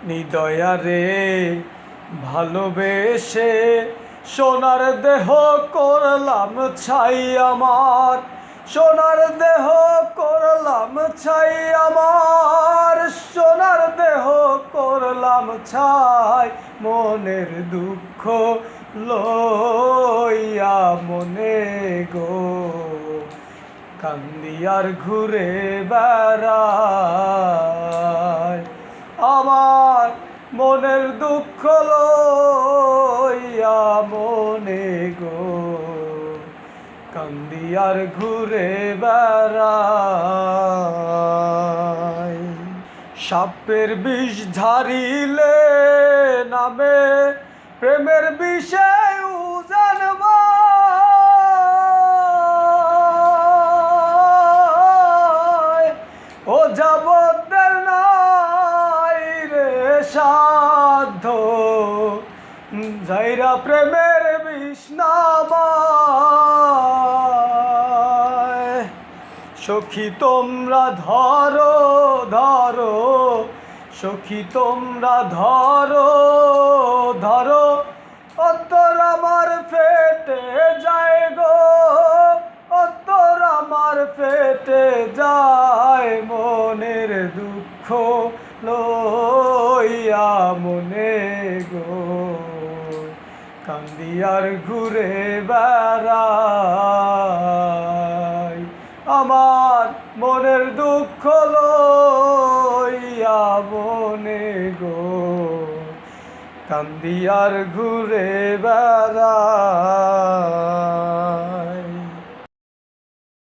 নিদয়ারে ভালোবেসে সোনার দেহ করলাম ছাই আমার, সোনার দেহ করলাম ছাই আমার, সোনার দেহ করলাম ছাই। মনের দুঃখ লইয়া মনে গো কান্দি আর ঘুরে বেড়ায়। আমার মনের দুঃখ লইয়া মনে গো কান্দি আর ঘুরে বেড়ায়। সাপের বিষ ঝারিলে নামে প্রেমের বিষে উজানব, ও যাবতের নাই রে সাধ্য যাইরা প্রেমের বিষ নামায়। সখী তোমরা ধরো ধরো, সখী তোমরা ধরো ধরো, অন্তর আমার ফেটে যায় গো, অন্তর আমার ফেটে যায়। মনের দুঃখ লইয়া মনে গো কান্দি আর ঘুরে বেড়াই। আমার মনের দুঃখ লইয়া মনে গো কান্দি আর ঘুরে বেড়াই।